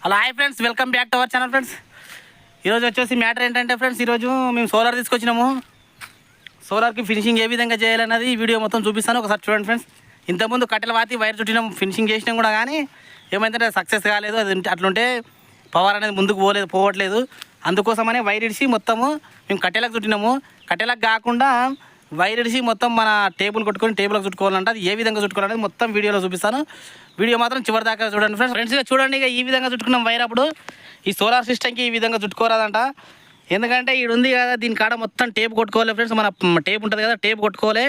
Hello hi friends, welcome back to our channel friends. ఈరోజు వచ్చేసి matter ఏంటంటే friends, ఈరోజు మేము సోలార్ తీసుకొచ్చినాము. సోలార్కి ఫినిషింగ్ ఏ విధంగా చేయాలన్నది ఈ వీడియో మొత్తం చూపిస్తాను, ఒకసారి చూడండి ఫ్రెండ్స్. ఇంతకుముందు కట్టెల వాతి వైర్ చుట్టినాం, ఫినిషింగ్ చేసినాం కూడా, కానీ ఏమైందంటే సక్సెస్ కాలేదు. అది అట్లుంటే పవర్ అనేది ముందుకు పోవట్లేదు. అందుకోసమనే వైర్ ఇడిసి మొత్తము మేము కట్టెలకు చుట్టినాము. కట్టెలకు కాకుండా వైర్ ఇడిసి మొత్తం మన టేబుల్ కొట్టుకొని టేబుల్కి చుట్టుకోవాలంటే అది ఏ విధంగా చుట్టుకోవాలనేది మొత్తం వీడియోలో చూపిస్తాను. వీడియో మాత్రం చివరి దాకా చూడండి ఫ్రెండ్స్. చూడండి, ఇక ఈ విధంగా చుట్టుకున్నాం వైర్. అప్పుడు ఈ సోలార్ సిస్టమ్కి ఈ విధంగా చుట్టుకోరాదంట. ఎందుకంటే ఇది ఉంది కదా, దీని కాడ మొత్తం టేప్ కొట్టుకోవాలి ఫ్రెండ్స్. మన టేప్ ఉంటుంది కదా, టేప్ కొట్టుకోవాలి.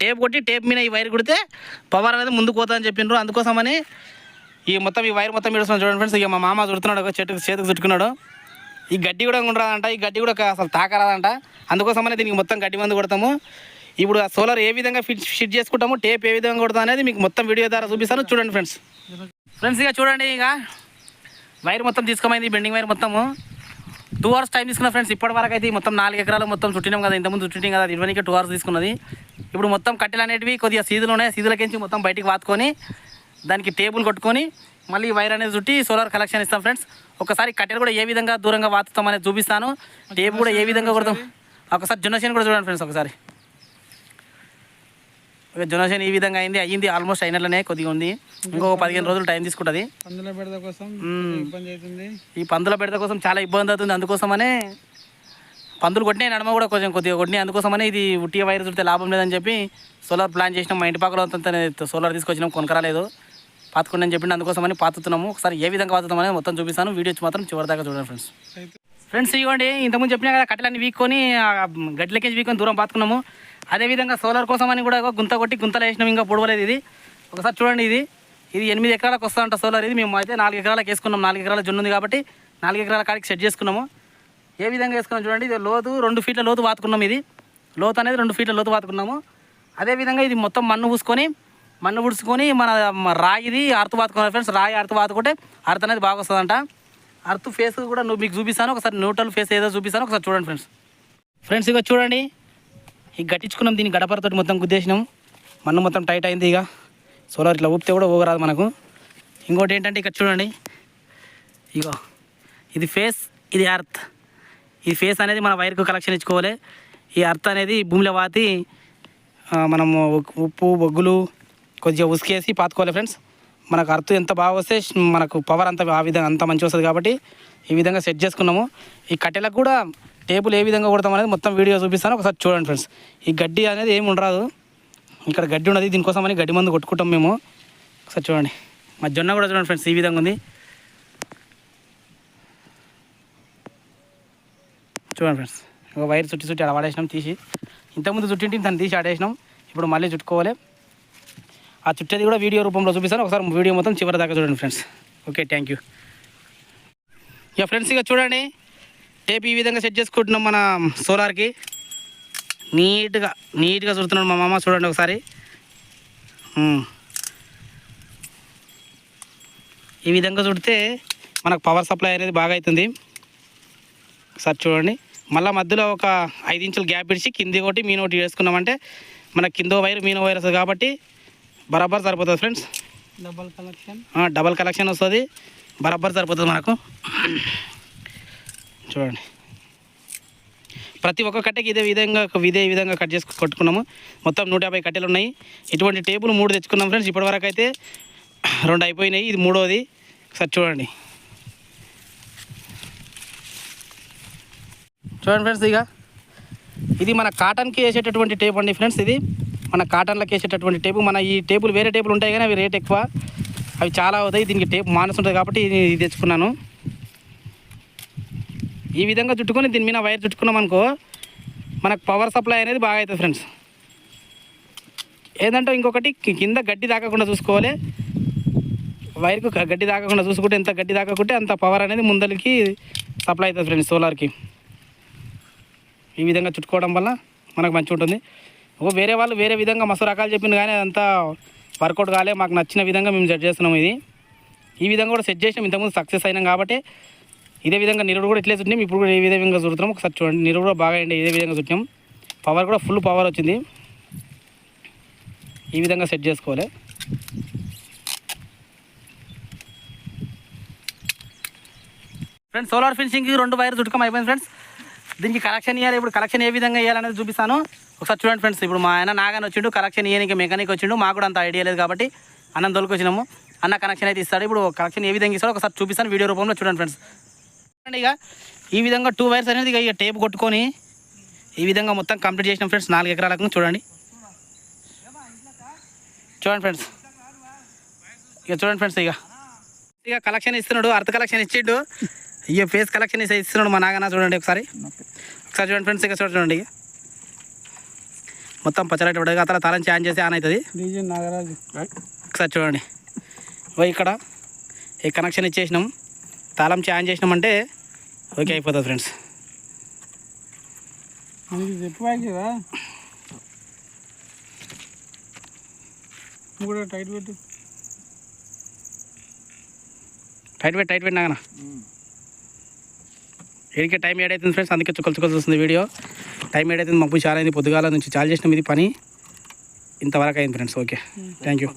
టేప్ కొట్టి టేప్ మీద ఈ వైర్ కొడితే పవర్ అనేది ముందుకు పోతుందని చెప్పిండ్రు. అందుకోసమని ఈ మొత్తం ఈ వైర్ మొత్తం ఇడుస్తున్నాడు చూడండి ఫ్రెండ్స్. ఇక మా మామ చుడుతున్నాడు, చేతికి చుట్టుకున్నాడు. ఈ గడ్డి కూడా ఉండరాదంట, ఈ గడ్డి కూడా అసలు తాకరాదంట. అందుకోసమనే దీనికి మొత్తం గడ్డి మందు కొడతాము. ఇప్పుడు ఆ సోలార్ ఏ విధంగా ఫిట్ చేసుకుంటాము, టేప్ ఏ విధంగా కొడతాం అనేది మీకు మొత్తం వీడియో ద్వారా చూపిస్తాను, చూడండి ఫ్రెండ్స్. ఇక చూడండి, ఇక వైర్ మొత్తం తీసుకోమైంది, బెండింగ్ వైర్ మొత్తము 2 hours టైం తీసుకున్నా ఫ్రెండ్స్. ఇప్పటి వరకు అయితే మొత్తం 4 ఎకరాలు మొత్తం చుట్టినాం కదా, ఇంతకుముందు చుట్టినాం కదా, 2 hours తీసుకున్నది. ఇప్పుడు మొత్తం కట్టెలు అనేటివి కొద్దిగా సీదులు ఉన్నాయి, సీదులకించి మొత్తం బయటికి వాతుకొని దానికి టేబుల్ కొట్టుకొని మళ్ళీ వైర్ అనేది చుట్టి సోలార్ కలెక్షన్ ఇస్తాం ఫ్రెండ్స్. ఒకసారి కట్టెలు కూడా ఏ విధంగా దూరంగా వాతుతాం అనేది చూపిస్తాను, టేబుల్ కూడా ఏ విధంగా కొడతాం. ఒకసారి జొన్నసేను కూడా చూడండి ఫ్రెండ్స్. ఒకసారి జొన్నసేను ఈ విధంగా అయ్యింది ఆల్మోస్ట్ అయినట్లనే, కొద్దిగా ఉంది. ఇంకో 15 రోజులు టైం తీసుకుంటుంది. ఈ పందుల బెడత కోసం చాలా ఇబ్బంది అవుతుంది. అందుకోసమనే పందులు కొట్టినాయి, నడమ కూడా కొద్దిగా కొట్టినాయి. అందుకోసమనే ఇది ఉట్టిగా వైర్ చుడితే లాభం లేదని చెప్పి సోలార్ ప్లాన్ చేసినాం. మా ఇంటి పక్కల అంతా సోలార్ తీసుకొచ్చినాం, కొనకరాలేదు, పాతుకోండి అని చెప్పింది. అందుకోసమని పాతుతున్నాము. ఒకసారి ఏ విధంగా పాతుతామని మొత్తం చూపిస్తాను, వీడియో మాత్రం చివరిదాకా చూడండి ఫ్రెండ్స్. ఇవ్వండి, ఇంతకుముందు చెప్పినా కదా, కట్టెలన్నీ వీక్కొని గడ్డలకేసి వీక్కొని దూరం పాతుకున్నాము. అదేవిధంగా సోలార్ కోసమని కూడా గుంత కొట్టి గుంతలు వేసినాం, ఇంకా పొడవలేదు ఇది. ఒకసారి చూడండి, ఇది 8 ఎకరాలకు వస్తుందంట సోలార్. ఇది మేము అయితే 4 ఎకరాలకు వేసుకున్నాం. 4 ఎకరాల జొన్న ఉంది కాబట్టి 4 ఎకరాల కాడికి సెట్ చేసుకున్నాము. ఏ విధంగా వేసుకున్నాం చూడండి. ఇది లోతు 2 feet లోతు వాతుకున్నాం. ఇది లోతు అనేది 2 feet లోతు వాతుకున్నాము. అదేవిధంగా ఇది మొత్తం మన్ను పూసుకొని మన రాయిది అర్తు వాతుకున్నాం ఫ్రెండ్స్. రాయి అర్తు వాతుకుంటే అర్త్ అనేది బాగా వస్తుందంట. అర్త్ ఫేస్ కూడా మీకు చూపిస్తాను, ఒకసారి న్యూట్రల్ ఫేస్ ఏదో చూపిస్తాను, ఒకసారి చూడండి ఫ్రెండ్స్. ఇక చూడండి, ఇక గట్టించుకున్నాం, దీన్ని గడపరతో మొత్తం గుద్దేసినాం. మన్ను మొత్తం టైట్ అయింది. ఇక సోలార్ ఇట్లా ఊపితే కూడా ఊగరాదు మనకు. ఇంకోటి ఏంటంటే ఇక్కడ చూడండి, ఇగో ఇది ఫేస్, ఇది అర్త్. ఈ ఫేస్ అనేది మన వైర్కు కలెక్షన్ ఇచ్చుకోవాలి. ఈ అర్త్ అనేది భూమిలో వాతి మనము ఉప్పు బొగ్గులు కొద్దిగా ఉసుకేసి పాతుకోవాలి ఫ్రెండ్స్. మనకు అర్త్ ఎంత బాగా వస్తే మనకు పవర్ అంత ఆ విధంగా అంత మంచి వస్తుంది. కాబట్టి ఈ విధంగా సెట్ చేసుకున్నాము. ఈ కట్టెలకు కూడా టేబుల్ ఏ విధంగా కొడతాం అనేది మొత్తం వీడియో చూపిస్తాను, ఒకసారి చూడండి ఫ్రెండ్స్. ఈ గడ్డి అనేది ఏమి ఉండరాదు, ఇక్కడ గడ్డి ఉన్నది, దీనికోసమని గడ్డి మందు కొట్టుకుంటాం మేము. ఒకసారి చూడండి, మా జొన్న కూడా చూడండి ఫ్రెండ్స్, ఈ విధంగా ఉంది చూడండి ఫ్రెండ్స్. ఒక వైర్ చుట్టి అలా వాడేసినాం, తీసి ఇంతకుముందు చుట్టింటి దాన్ని తీసి ఆడేసినాం. ఇప్పుడు మళ్ళీ చుట్టుకోవాలి. ఆ చుట్టేది కూడా వీడియో రూపంలో చూపిస్తాను, ఒకసారి వీడియో మొత్తం చివరి దాకా చూడండి ఫ్రెండ్స్. Okay, thank you. ఇక ఫ్రెండ్స్, ఇక చూడండి, టేప్ ఈ విధంగా సెట్ చేసుకుంటున్నాం మన సోలార్కి. నీట్గా చుడుతున్నాడు మా మామ, చూడండి ఒకసారి. ఈ విధంగా చుడితే మనకు పవర్ సప్లై అనేది బాగా అవుతుంది. ఒకసారి చూడండి, మళ్ళీ మధ్యలో ఒక 5 ఇంచులు గ్యాప్ ఇచ్చి కింది ఒకటి మీన ఒకటి వేసుకున్నామంటే మనకు కిందో వైర్ మీన వైర్ వస్తుంది కాబట్టి బరాబర్ సరిపోతుంది ఫ్రెండ్స్. డబల్ కలెక్షన్ వస్తుంది, బరాబర్ సరిపోతుంది మనకు. చూడండి, ప్రతి ఒక్క కట్టెకి ఇదే విధంగా కట్ చేసి కొట్టుకున్నాము. మొత్తం 150 కట్టెలు ఉన్నాయి. ఇటువంటి టేబుల్ 3 తెచ్చుకున్నాం ఫ్రెండ్స్. ఇప్పటివరకు అయితే 2 అయిపోయినాయి, ఇది 3వది. ఒకసారి చూడండి ఫ్రెండ్స్. ఇక ఇది మన కాటన్కి వేసేటటువంటి టేప్ అండి ఫ్రెండ్స్. ఇది మన కాటన్లకు వేసేటటువంటి టేపు. మన ఈ టేపులు వేరే టేపులు ఉంటాయి కానీ అవి రేట్ ఎక్కువ, అవి చాలా అవుతాయి. దీనికి టేప్ మానసు ఉంటుంది కాబట్టి ఇది తెచ్చుకున్నాను. ఈ విధంగా చుట్టుకొని దీని మీద వైర్ చుట్టుకున్నాం అనుకో, మనకు పవర్ సప్లై అనేది బాగా అవుతుంది ఫ్రెండ్స్. ఏంటంటే ఇంకొకటి, కింద గడ్డి తాకకుండా చూసుకోవాలి. వైర్కు గడ్డి తాకకుండా చూసుకుంటే, ఎంత గడ్డి తాకకుంటే అంత పవర్ అనేది ముందరికి సప్లై అవుతుంది ఫ్రెండ్స్ సోలార్కి. ఈ విధంగా చుట్టుకోవడం వల్ల మనకు మంచిగా ఉంటుంది. వేరే వాళ్ళు వేరే విధంగా మస్తు రకాలు చెప్పింది కానీ అదంతా వర్కౌట్ కాలే. మాకు నచ్చిన విధంగా మేము సెట్ చేస్తున్నాము. ఈ విధంగా కూడా సెట్ చేసినాం, ఇంతకుముందు సక్సెస్ అయినాం కాబట్టి. ఇదే విధంగా నిరుడు కూడా ఇట్లే చుట్టినాం, ఇప్పుడు కూడా ఏ విధంగా చుడుతున్నాం ఒకసారి చూడండి. నిరుడు కూడా బాగా అయింది, ఇదే విధంగా చుట్టినాం. పవర్ కూడా ఫుల్ పవర్ వచ్చింది. ఈ విధంగా సెట్ చేసుకోవాలి. ఫ్రెండ్స్ సోలార్ ఫినిషింగ్కి 2 వైర్ చుట్టుకం అయిపోయింది ఫ్రెండ్స్. దీనికి కనెక్షన్ ఇవ్వాలి. ఇప్పుడు కనెక్షన్ ఏ విధంగా ఇవ్వాలనేది చూపిస్తాను. ఒకసారి చూడండి ఫ్రెండ్స్. ఇప్పుడు మా ఆయన నాగాని వచ్చిండు కనెక్షన్ ఇవ్వడానికి, మెకానిక్ వచ్చిండు. మాకు కూడా అంత ఐడియా లేదు కాబట్టి అన్నం తోలుకొచ్చినాము. అన్న కనెక్షన్ అయితే ఇస్తాడు. ఇప్పుడు కనెక్షన్ ఏ విధంగా ఇస్తాడో ఒకసారి చూపిస్తాను వీడియో రూపంలో. చూడండి ఫ్రెండ్స్. ఇక ఈ విధంగా 2 వైర్స్ అనేది ఇక టేప్ కొట్టుకొని ఈ విధంగా మొత్తం కంప్లీట్ చేసినాం ఫ్రెండ్స్. 4 ఎకరాలకు చూడండి ఫ్రెండ్స్. ఇక చూడండి ఫ్రెండ్స్. ఇక కలెక్షన్ ఇస్తున్నాడు. అర్త్ కలెక్షన్ ఇచ్చిండు. ఇక ఫేస్ కలెక్షన్ ఇస్తున్నాడు మా నాగన. చూడండి ఒకసారి చూడండి ఫ్రెండ్స్. ఇక చూడండి ఇక మొత్తం పచ్చడి పడేది. అతను తాళం ఛాన్ చేసి ఆన్ అవుతుంది. ఒకసారి చూడండి. ఇక్కడ ఈ కనెక్షన్ ఇచ్చేసినాం, తాళం ఛాన్ చేసినామంటే ఓకే అయిపోతుంది ఫ్రెండ్స్. టైట్ పెట్టి నాగన ఏడికే టైం ఏడైతుంది ఫ్రెండ్స్. అందుకే చుక్కలు వస్తుంది వీడియో. టైం ఏడైతుంది మాకు చాలా అయింది. పొద్దుగాల నుంచి చాలు చేసినాం. ఇది పని ఇంతవరకు అయింది ఫ్రెండ్స్. Okay thank you.